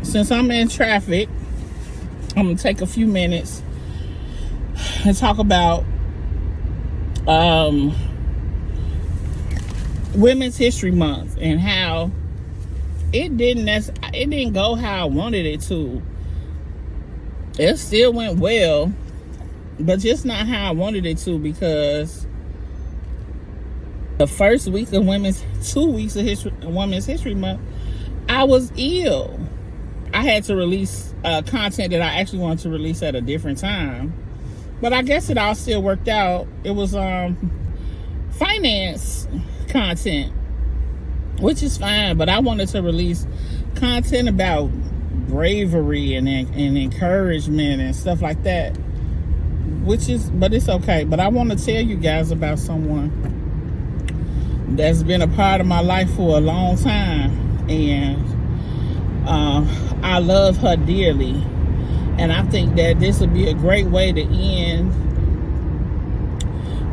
since I'm in traffic, I'm going to take a few minutes and talk about Women's History Month and how it didn't go how I wanted it to. It still went well, but just not how I wanted it to, because the first week of 2 weeks of Women's History Month, I was ill. I had to release content that I actually wanted to release at a different time, but I guess it all still worked out. It was finance content, which is fine, but I wanted to release content about bravery and encouragement and stuff like that, but it's okay. But I want to tell you guys about someone that's been a part of my life for a long time, and I love her dearly, and I think that this would be a great way to end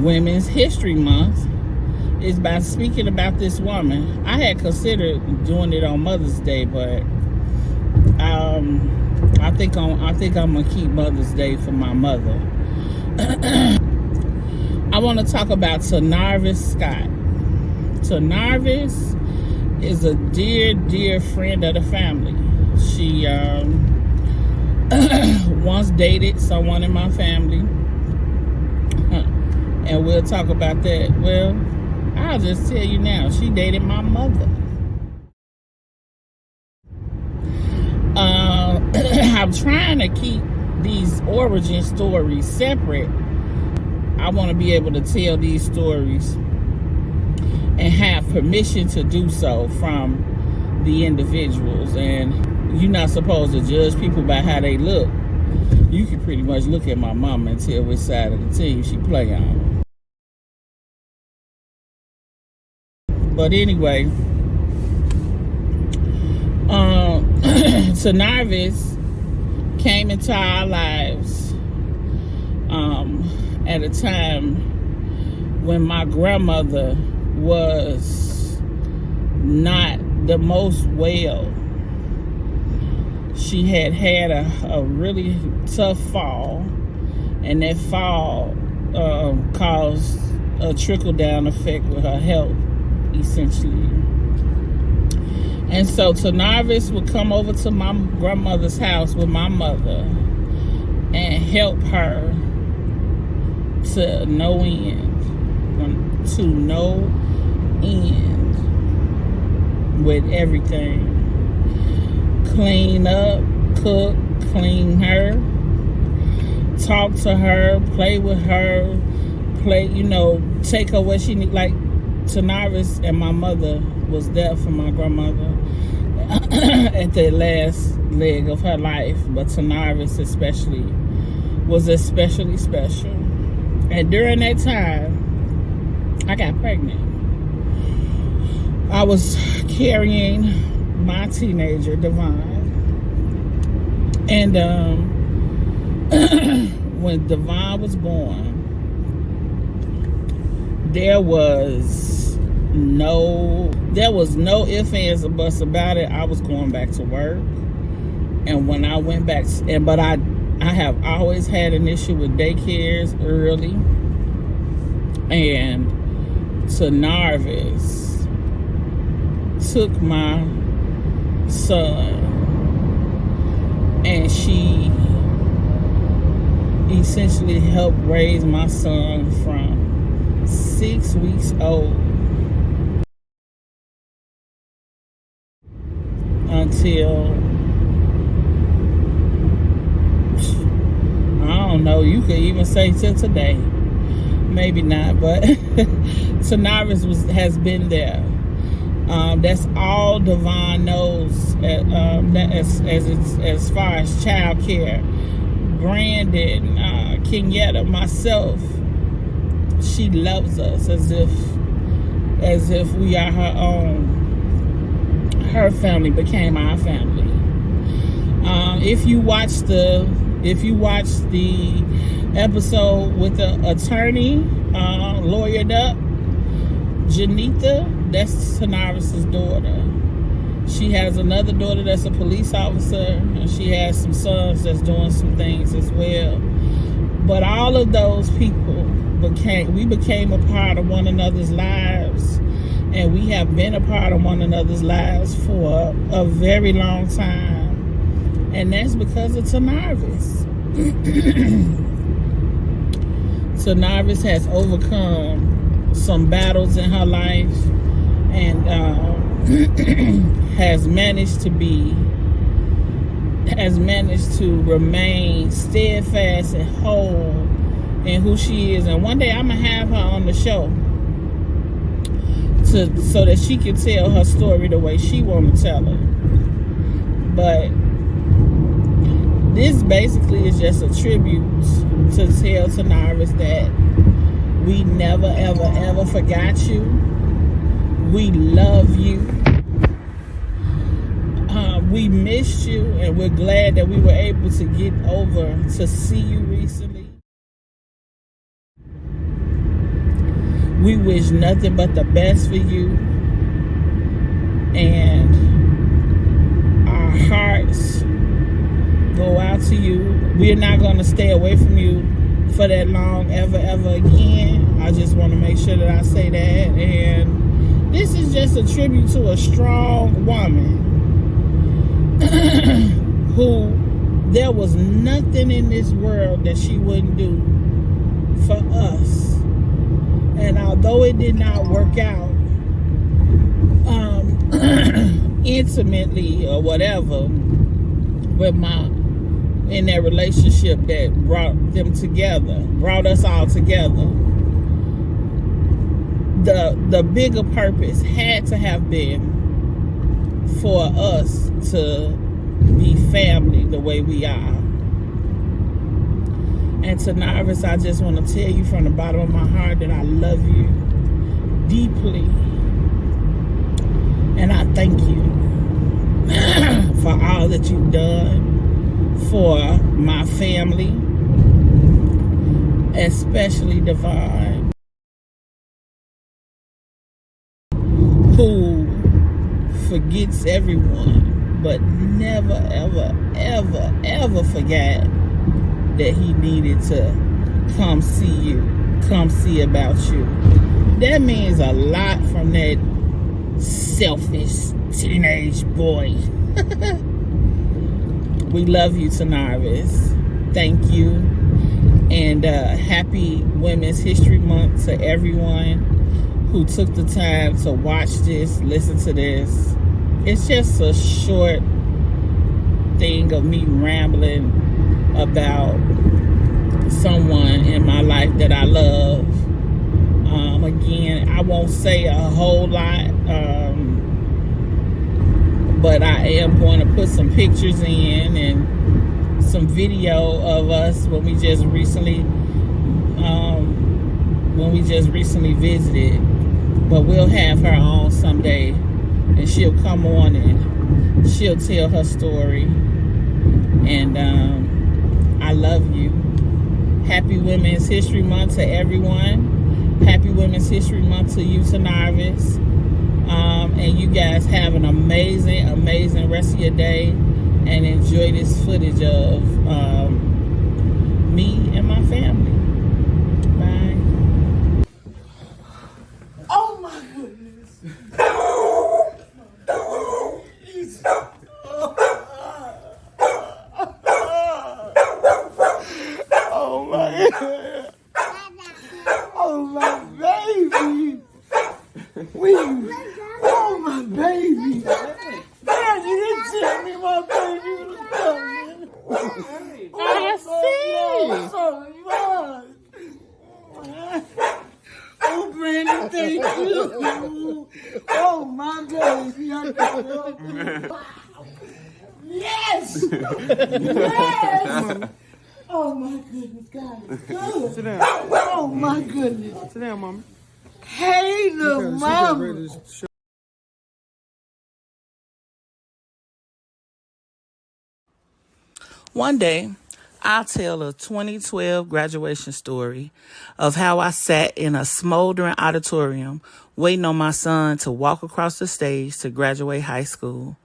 Women's History Month, is by speaking about this woman. I had considered doing it on Mother's Day, but I think I'm gonna keep Mother's Day for my mother. I want to talk about Tenarvis Scott. Tenarvis is a dear friend of the family. She once dated someone in my family, and we'll talk about that. Well, I'll just tell you now, she dated my mother. I'm trying to keep these origin stories separate. I want to be able to tell these stories and have permission to do so from the individuals. And you're not supposed to judge people by how they look. You can pretty much look at my mama and tell which side of the team she play on. But anyway, Tenarvis came into our lives at a time when my grandmother was not the most well. She had a really tough fall, and that fall caused a trickle-down effect with her health, essentially. And so Tenarvis would come over to my grandmother's house with my mother and help her to no end. With everything. Clean up, cook, clean her, talk to her, play with her, take her where she need. Like, Tenarvis and my mother was there for my grandmother at the last leg of her life, but Tenarvis was especially special. And during that time, I got pregnant. I was carrying my teenager, Devon. And when Devon was born, there was no ifs, ands, or buts about it. I was going back to work. And when I went back, but I have always had an issue with daycares early. And Tenarvis took my son, and she essentially helped raise my son from 6 weeks old until, I don't know, you could even say till today. Maybe not, but Tenarvis has been there. That's all Devon knows as far as child care. Brandon, Kenyatta, myself, she loves us as if we are her own. Her family became our family. If you watch the episode with the attorney, lawyered up, Janita, that's Tenarvis' daughter. She has another daughter that's a police officer, and she has some sons that's doing some things as well. But all of those people became a part of one another's lives, and we have been a part of one another's lives for a very long time, and that's because of Tenarvis. Tenarvis has overcome some battles in her life, and has managed to remain steadfast and whole in who she is. And one day I'm gonna have her on the show so that she can tell her story the way she want to tell it. But this basically is just a tribute to tell Tenarvis that we never, ever, ever forgot you. We love you. We missed you, and we're glad that we were able to get over to see you recently. We wish nothing but the best for you, and our hearts go out to you. We're not going to stay away from you for that long, ever, ever again. I just want to make sure that I say that. And this is just a tribute to a strong woman who there was nothing in this world that she wouldn't do for us. And although it did not work out intimately or whatever with in that relationship that brought us all together, the bigger purpose had to have been for us to be family the way we are. And Tenarvis, I just want to tell you from the bottom of my heart that I love you deeply, and I thank you for all that you've done for my family, especially Devon, who forgets everyone, but never, ever, ever, ever forgot that he needed to come see you, come see about you. That means a lot from that selfish teenage boy. We love you, Tenarvis. Thank you. And happy Women's History Month to everyone who took the time to watch this, listen to this. It's just a short thing of me rambling about someone in my life that I love. Again, I won't say a whole lot, but I am going to put some pictures in and some video of us when we just recently visited. But we'll have her on someday, and she'll come on and she'll tell her story. And I love you. Happy Women's History Month to everyone. Happy Women's History Month to you, Tenarvis. And you guys have an amazing, amazing rest of your day, and enjoy this footage of me and my family. Bye. Oh my goodness. Oh my God. Oh my baby. Oh my baby. Man, you didn't tell me my baby was coming. I see. So much. Oh, Brandon, thank you. Oh my baby. I got Yes! Yes! Oh my goodness, God is good. Sit down. Oh my goodness. Sit down, Mama. Hey, little mama. One day, I'll tell a 2012 graduation story of how I sat in a smoldering auditorium waiting on my son to walk across the stage to graduate high school.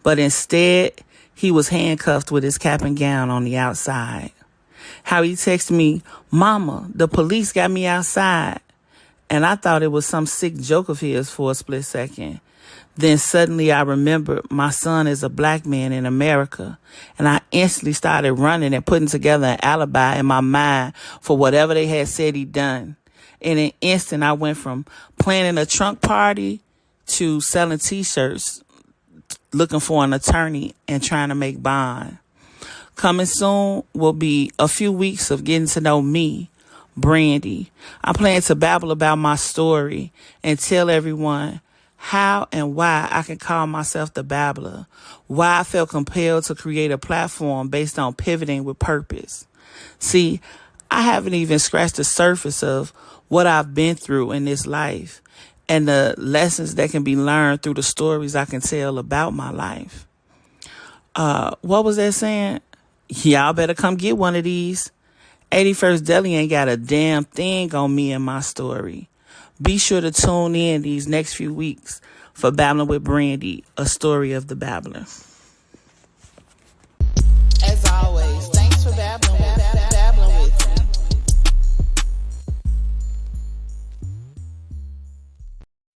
But instead, he was handcuffed with his cap and gown on the outside. How he texted me, "Mama, the police got me outside." And I thought it was some sick joke of his for a split second. Then suddenly I remembered my son is a black man in America, and I instantly started running and putting together an alibi in my mind for whatever they had said he'd done. In an instant, I went from planning a trunk party to selling T-shirts, looking for an attorney, and trying to make bond. Coming soon will be a few weeks of getting to know me, Brandy. I plan to babble about my story and tell everyone how and why I can call myself the Babbler, why I felt compelled to create a platform based on pivoting with purpose. See, I haven't even scratched the surface of what I've been through in this life and the lessons that can be learned through the stories I can tell about my life. What was that saying? Y'all better come get one of these. 81st Deli ain't got a damn thing on me and my story. Be sure to tune in these next few weeks for Babbling with Brandy, a story of the Babbler.